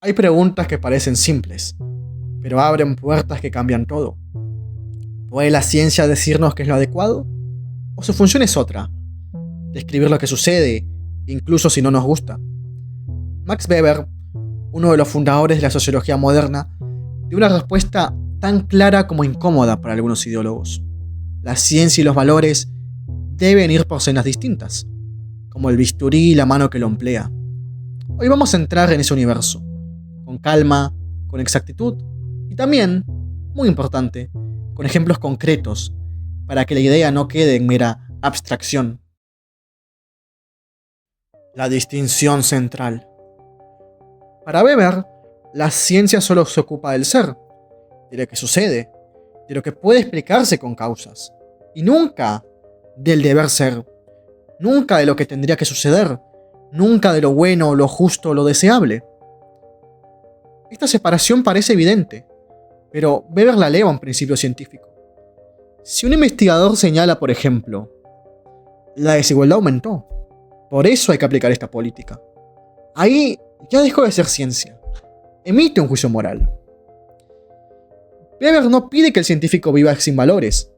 Hay preguntas que parecen simples, pero abren puertas que cambian todo. ¿Puede la ciencia decirnos qué es lo adecuado? ¿O su función es otra? Describir lo que sucede, incluso si no nos gusta. Max Weber, uno de los fundadores de la sociología moderna, dio una respuesta tan clara como incómoda para algunos ideólogos. La ciencia y los valores deben ir por sendas distintas, como el bisturí y la mano que lo emplea. Hoy vamos a entrar en ese universo, con calma, con exactitud y también, muy importante, con ejemplos concretos, para que la idea no quede en mera abstracción. La distinción central. Para Weber, la ciencia solo se ocupa del ser, de lo que sucede, de lo que puede explicarse con causas, y nunca del deber ser, nunca de lo que tendría que suceder, nunca de lo bueno, lo justo, lo deseable. Esta separación parece evidente, pero Weber la eleva a un principio científico. Si un investigador señala, por ejemplo, la desigualdad aumentó, por eso hay que aplicar esta política, ahí ya dejó de ser ciencia, emite un juicio moral. Weber no pide que el científico viva sin valores,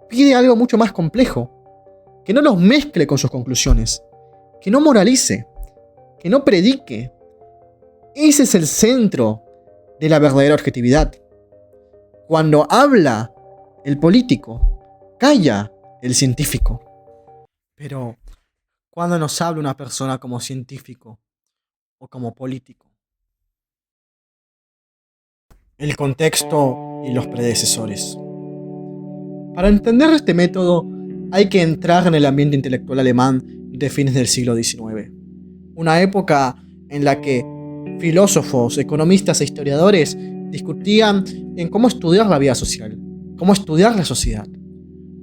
pide algo mucho más complejo, que no los mezcle con sus conclusiones, que no moralice, que no predique. Ese es el centro de la verdadera objetividad. Cuando habla el político, calla el científico. Pero, ¿cuándo nos habla una persona como científico o como político? El contexto y los predecesores. Para entender este método, hay que entrar en el ambiente intelectual alemán de fines del siglo XIX. Una época en la que filósofos, economistas e historiadores discutían en cómo estudiar la vida social, cómo estudiar la sociedad.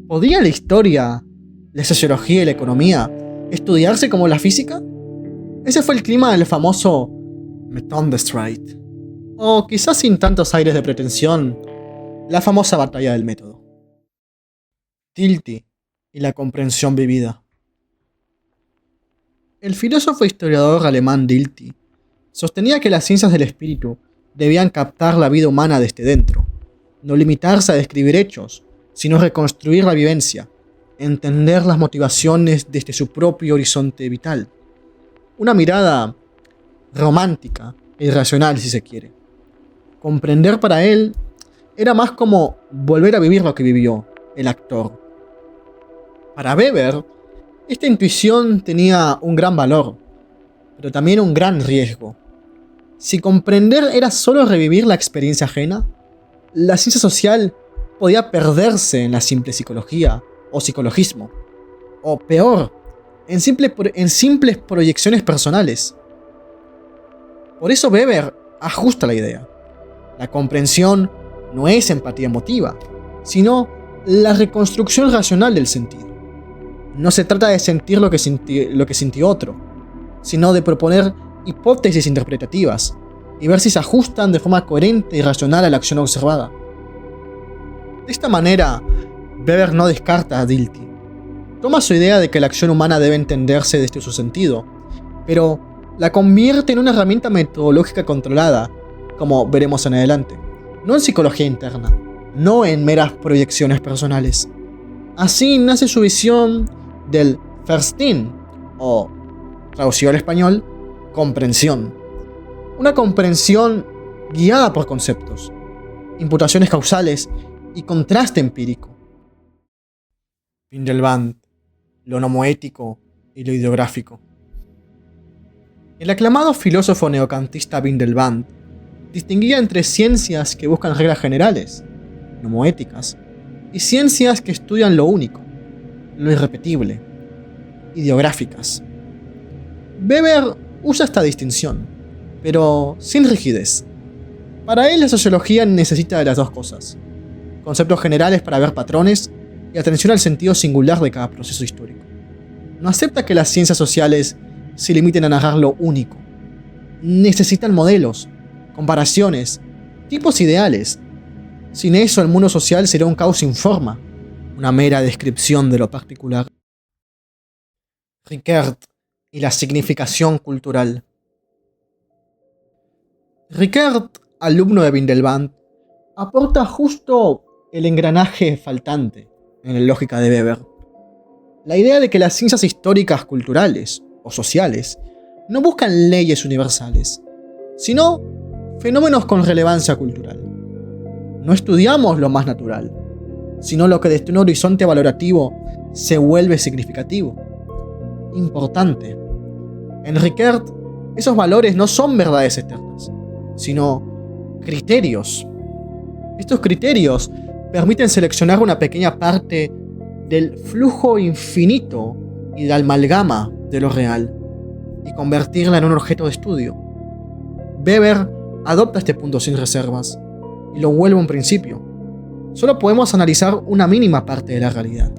¿Podría la historia, la sociología y la economía estudiarse como la física? Ese fue el clima del famoso Methodenstreit, o quizás sin tantos aires de pretensión, la famosa batalla del método. Dilthey y la comprensión vivida. El filósofo e historiador alemán Dilthey sostenía que las ciencias del espíritu debían captar la vida humana desde dentro, no limitarse a describir hechos, sino reconstruir la vivencia, entender las motivaciones desde su propio horizonte vital. Una mirada romántica e irracional, si se quiere. Comprender para él era más como volver a vivir lo que vivió el actor. Para Weber, esta intuición tenía un gran valor, pero también un gran riesgo. Si comprender era solo revivir la experiencia ajena, la ciencia social podía perderse en la simple psicología o psicologismo, o peor, en simples proyecciones personales. Por eso Weber ajusta la idea. La comprensión no es empatía emotiva, sino la reconstrucción racional del sentido. No se trata de sentir lo que sintió otro, sino de proponer hipótesis interpretativas y ver si se ajustan de forma coherente y racional a la acción observada. De esta manera, Weber no descarta a Dilthey. Toma su idea de que la acción humana debe entenderse desde su sentido, pero la convierte en una herramienta metodológica controlada, como veremos en adelante, no en psicología interna, no en meras proyecciones personales. Así nace su visión del Verstehen, o, traducido al español, comprensión. Una comprensión guiada por conceptos, imputaciones causales y contraste empírico. Windelband, lo nomoético y lo ideográfico. El aclamado filósofo neocantista Windelband distinguía entre ciencias que buscan reglas generales, nomoéticas, y ciencias que estudian lo único, lo irrepetible, ideográficas. Weber usa esta distinción, pero sin rigidez. Para él la sociología necesita de las dos cosas: conceptos generales para ver patrones y atención al sentido singular de cada proceso histórico. No acepta que las ciencias sociales se limiten a narrar lo único. Necesitan modelos, comparaciones, tipos ideales. Sin eso el mundo social será un caos sin forma, una mera descripción de lo particular. Rickert y la significación cultural. Rickert, alumno de Windelband, aporta justo el engranaje faltante en la lógica de Weber. La idea de que las ciencias históricas, culturales o sociales no buscan leyes universales, sino fenómenos con relevancia cultural. No estudiamos lo más natural, sino lo que desde un horizonte valorativo se vuelve significativo, importante. En Rickert, esos valores no son verdades eternas, sino criterios. Estos criterios permiten seleccionar una pequeña parte del flujo infinito y de la amalgama de lo real y convertirla en un objeto de estudio. Weber adopta este punto sin reservas y lo vuelve un principio. Solo podemos analizar una mínima parte de la realidad.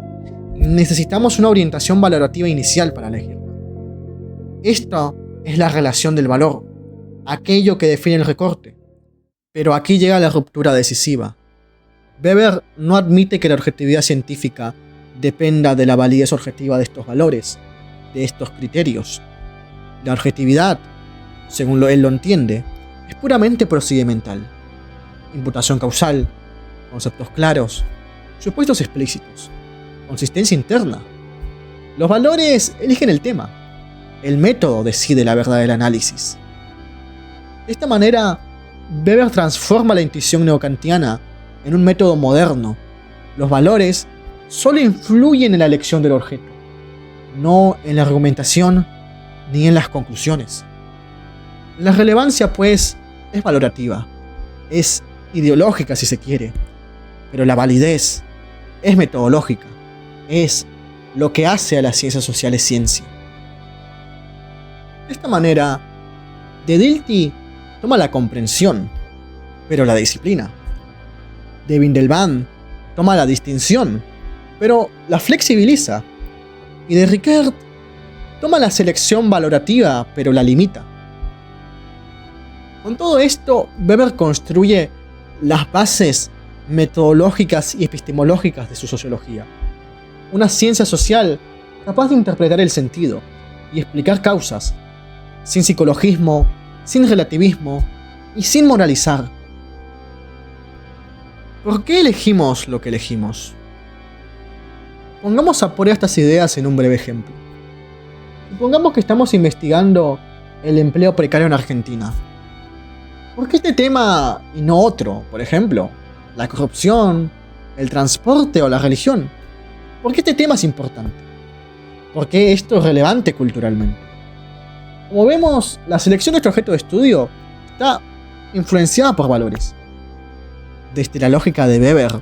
Necesitamos una orientación valorativa inicial para elegirla. Esta es la relación del valor, aquello que define el recorte. Pero aquí llega la ruptura decisiva. Weber no admite que la objetividad científica dependa de la validez objetiva de estos valores, de estos criterios. La objetividad, según él lo entiende, es puramente procedimental. Imputación causal, conceptos claros, supuestos explícitos, consistencia interna. Los valores eligen el tema. El método decide la verdad del análisis. De esta manera, Weber transforma la intuición neokantiana en un método moderno. Los valores solo influyen en la elección del objeto, no en la argumentación ni en las conclusiones. La relevancia, pues, es valorativa, es ideológica si se quiere, pero la validez es metodológica, es lo que hace a las ciencias sociales ciencia. De esta manera, de Dilthey toma la comprensión, pero la disciplina. De Windelband toma la distinción, pero la flexibiliza. Y de Rickert toma la selección valorativa, pero la limita. Con todo esto, Weber construye las bases metodológicas y epistemológicas de su sociología. Una ciencia social capaz de interpretar el sentido y explicar causas, sin psicologismo, sin relativismo y sin moralizar. ¿Por qué elegimos lo que elegimos? Pongamos a prueba estas ideas en un breve ejemplo. Supongamos que estamos investigando el empleo precario en Argentina. ¿Por qué este tema y no otro? Por ejemplo, la corrupción, el transporte o la religión. ¿Por qué este tema es importante? ¿Por qué esto es relevante culturalmente? Como vemos, la selección de nuestro objeto de estudio está influenciada por valores. Desde la lógica de Weber,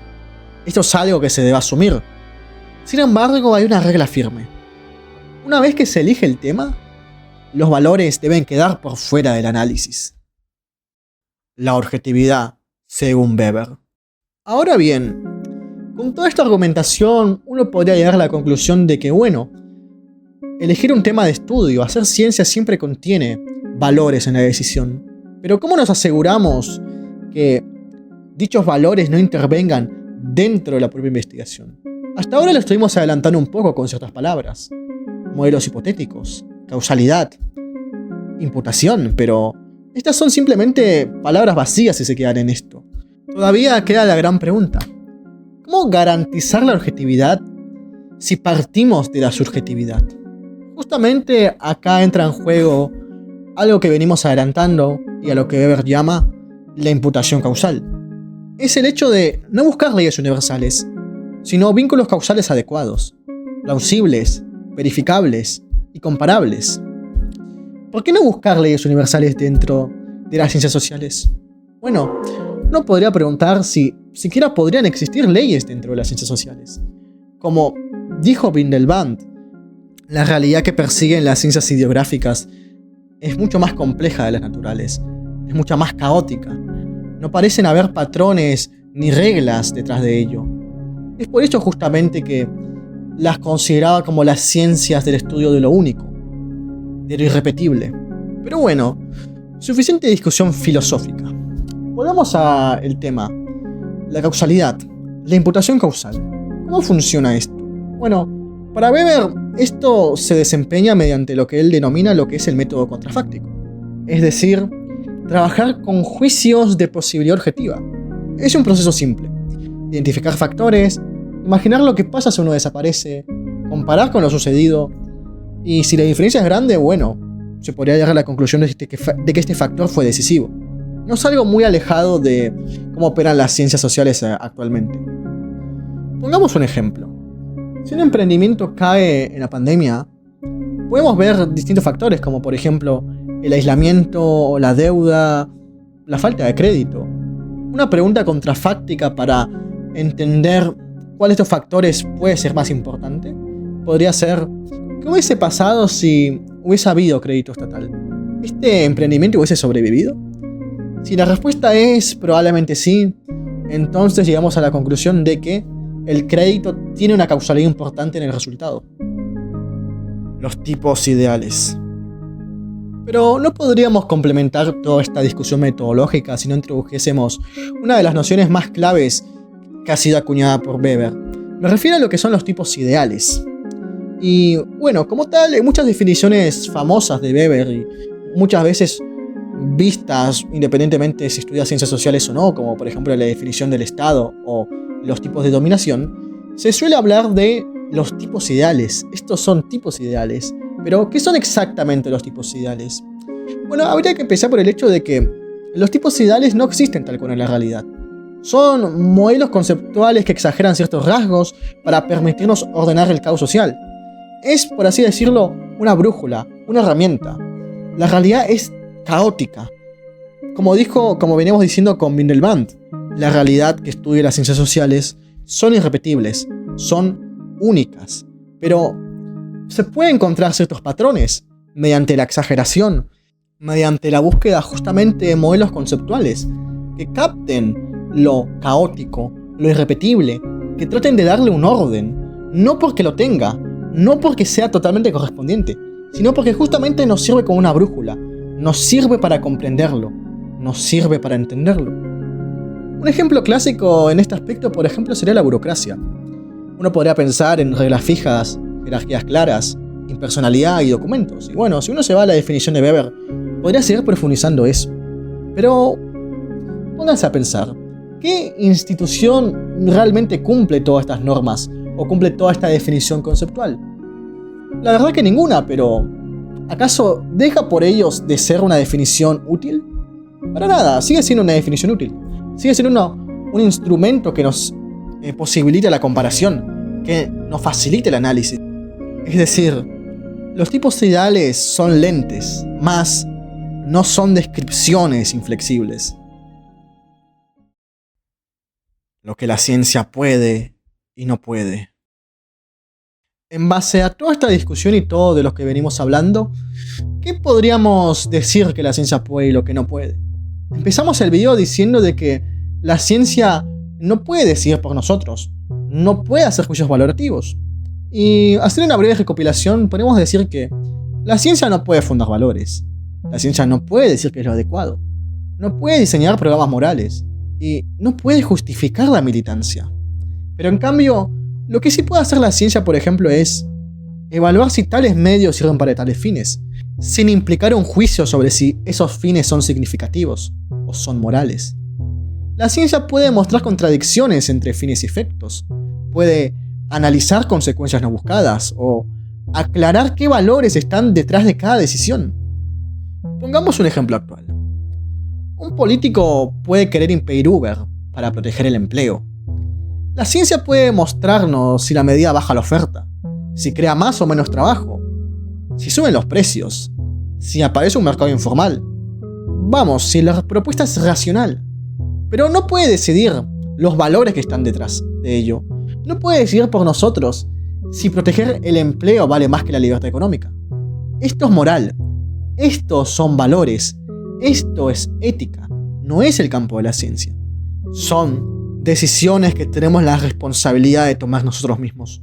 esto es algo que se debe asumir. Sin embargo, hay una regla firme. Una vez que se elige el tema, los valores deben quedar por fuera del análisis. La objetividad, según Weber. Ahora bien, con toda esta argumentación, uno podría llegar a la conclusión de que, bueno, elegir un tema de estudio, hacer ciencia siempre contiene valores en la decisión. Pero ¿cómo nos aseguramos que dichos valores no intervengan dentro de la propia investigación? Hasta ahora lo estuvimos adelantando un poco con ciertas palabras. Modelos hipotéticos, causalidad, imputación, pero estas son simplemente palabras vacías si se quedan en esto. Todavía queda la gran pregunta. ¿Cómo garantizar la objetividad si partimos de la subjetividad? Justamente acá entra en juego algo que venimos adelantando y a lo que Weber llama la imputación causal. Es el hecho de no buscar leyes universales, sino vínculos causales adecuados, plausibles, verificables y comparables. ¿Por qué no buscar leyes universales dentro de las ciencias sociales? Bueno, uno podría preguntar si siquiera podrían existir leyes dentro de las ciencias sociales. Como dijo Windelband, la realidad que persiguen las ciencias ideográficas es mucho más compleja de las naturales, es mucho más caótica. No parecen haber patrones ni reglas detrás de ello. Es por eso justamente que las consideraba como las ciencias del estudio de lo único, de lo irrepetible. Pero bueno, suficiente discusión filosófica. Volvamos al tema, la causalidad, la imputación causal. ¿Cómo funciona esto? Bueno, para Weber esto se desempeña mediante lo que él denomina lo que es el método contrafáctico. Es decir, trabajar con juicios de posibilidad objetiva. Es un proceso simple. Identificar factores, imaginar lo que pasa si uno desaparece, comparar con lo sucedido, y si la diferencia es grande, bueno, se podría llegar a la conclusión de que este factor fue decisivo. No es algo muy alejado de cómo operan las ciencias sociales actualmente. Pongamos un ejemplo. Si un emprendimiento cae en la pandemia, podemos ver distintos factores, como por ejemplo el aislamiento, la deuda, la falta de crédito. Una pregunta contrafáctica para entender cuál de estos factores puede ser más importante podría ser: ¿qué hubiese pasado si hubiese habido crédito estatal? ¿Este emprendimiento hubiese sobrevivido? Si la respuesta es probablemente sí, entonces llegamos a la conclusión de que el crédito tiene una causalidad importante en el resultado. Los tipos ideales. Pero no podríamos complementar toda esta discusión metodológica si no introdujésemos una de las nociones más claves que ha sido acuñada por Weber. Me refiero a lo que son los tipos ideales. Y bueno, como tal, hay muchas definiciones famosas de Weber y muchas veces vistas independientemente si estudias ciencias sociales o no, como por ejemplo la definición del Estado o los tipos de dominación, se suele hablar de los tipos ideales. Estos son tipos ideales. Pero, ¿qué son exactamente los tipos ideales? Bueno, habría que empezar por el hecho de que los tipos ideales no existen tal cual en la realidad. Son modelos conceptuales que exageran ciertos rasgos para permitirnos ordenar el caos social. Es, por así decirlo, una brújula, una herramienta. La realidad es caótica. Como veníamos diciendo con Windelband, la realidad que estudia las ciencias sociales son irrepetibles, son únicas. Pero se pueden encontrar ciertos patrones mediante la exageración, mediante la búsqueda justamente de modelos conceptuales que capten lo caótico, lo irrepetible, que traten de darle un orden, no porque lo tenga, no porque sea totalmente correspondiente, sino porque justamente nos sirve como una brújula, nos sirve para comprenderlo, nos sirve para entenderlo. Un ejemplo clásico en este aspecto, por ejemplo, sería la burocracia. Uno podría pensar en reglas fijas, jerarquías claras, impersonalidad y documentos. Y bueno, si uno se va a la definición de Weber, podría seguir profundizando eso. Pero pónganse a pensar, ¿qué institución realmente cumple todas estas normas o cumple toda esta definición conceptual? La verdad que ninguna, pero ¿acaso deja por ellos de ser una definición útil? Para nada, sigue siendo una definición útil. Sigue siendo un instrumento que nos posibilita la comparación, que nos facilita el análisis. Es decir, los tipos ideales son lentes, mas no son descripciones inflexibles. Lo que la ciencia puede y no puede. En base a toda esta discusión y todo de lo que venimos hablando, ¿qué podríamos decir que la ciencia puede y lo que no puede? Empezamos el video diciendo de que la ciencia no puede decidir por nosotros, no puede hacer juicios valorativos. Y hacer una breve recopilación, podemos decir que la ciencia no puede fundar valores, la ciencia no puede decir que es lo adecuado, no puede diseñar programas morales y no puede justificar la militancia. Pero en cambio, lo que sí puede hacer la ciencia, por ejemplo, es evaluar si tales medios sirven para tales fines, sin implicar un juicio sobre si esos fines son significativos o son morales. La ciencia puede mostrar contradicciones entre fines y efectos, puede analizar consecuencias no buscadas o aclarar qué valores están detrás de cada decisión. Pongamos un ejemplo actual. Un político puede querer impedir Uber para proteger el empleo. La ciencia puede mostrarnos si la medida baja la oferta, si crea más o menos trabajo, si suben los precios, si aparece un mercado informal. Vamos, si la propuesta es racional. Pero no puede decidir los valores que están detrás de ello. No puede decidir por nosotros si proteger el empleo vale más que la libertad económica. Esto es moral. Estos son valores. Esto es ética. No es el campo de la ciencia. Son decisiones que tenemos la responsabilidad de tomar nosotros mismos.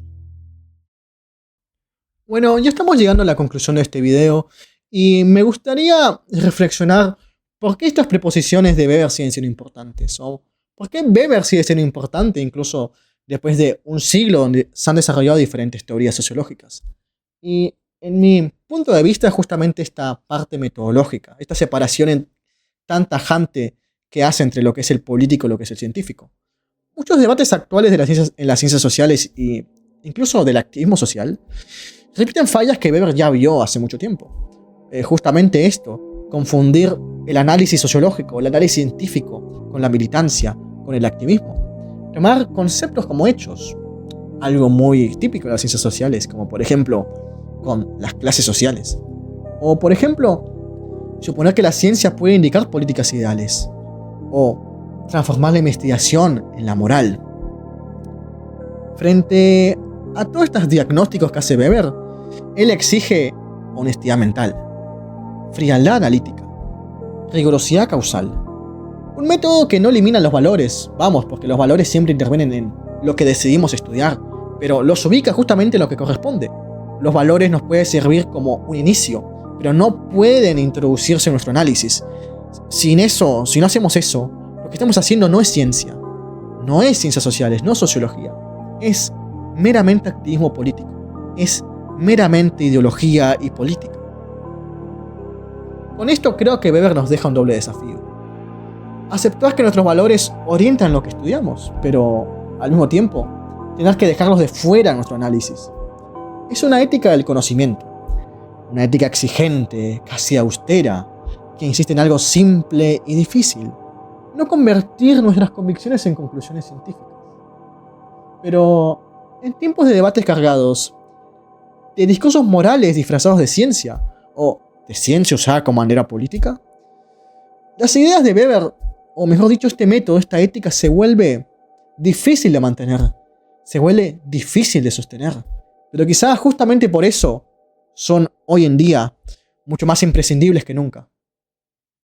Bueno, ya estamos llegando a la conclusión de este video y me gustaría reflexionar por qué estas preposiciones de Weber siguen siendo importantes, o por qué Weber sigue siendo importante incluso después de un siglo donde se han desarrollado diferentes teorías sociológicas. Y en mi punto de vista, justamente esta parte metodológica, esta separación tan tajante que hace entre lo que es el político y lo que es el científico. Muchos debates actuales de en las ciencias sociales e incluso del activismo social repiten fallas que Weber ya vio hace mucho tiempo. Justamente esto, confundir el análisis sociológico, el análisis científico con la militancia, con el activismo. Tomar conceptos como hechos, algo muy típico de las ciencias sociales, como por ejemplo con las clases sociales. O por ejemplo, suponer que la ciencia puede indicar políticas ideales. O transformar la investigación en la moral. Frente a todos estos diagnósticos que hace Weber, él exige honestidad mental, frialdad analítica, rigurosidad causal. Un método que no elimina los valores, porque los valores siempre intervienen en lo que decidimos estudiar, pero los ubica justamente en lo que corresponde. Los valores nos pueden servir como un inicio, pero no pueden introducirse en nuestro análisis. Si no hacemos eso, lo que estamos haciendo no es ciencia, no es ciencias sociales, no es sociología, es meramente activismo político, es meramente ideología y política. Con esto creo que Weber nos deja un doble desafío. Aceptar que nuestros valores orientan lo que estudiamos, pero al mismo tiempo tener que dejarlos de fuera en nuestro análisis. Es una ética del conocimiento, una ética exigente, casi austera, que insiste en algo simple y difícil, no convertir nuestras convicciones en conclusiones científicas. Pero en tiempos de debates cargados, de discursos morales disfrazados de ciencia, o de ciencia usada como bandera política, las ideas de Weber, o mejor dicho este método, esta ética, se vuelve difícil de mantener, se vuelve difícil de sostener. Pero quizás justamente por eso son hoy en día mucho más imprescindibles que nunca.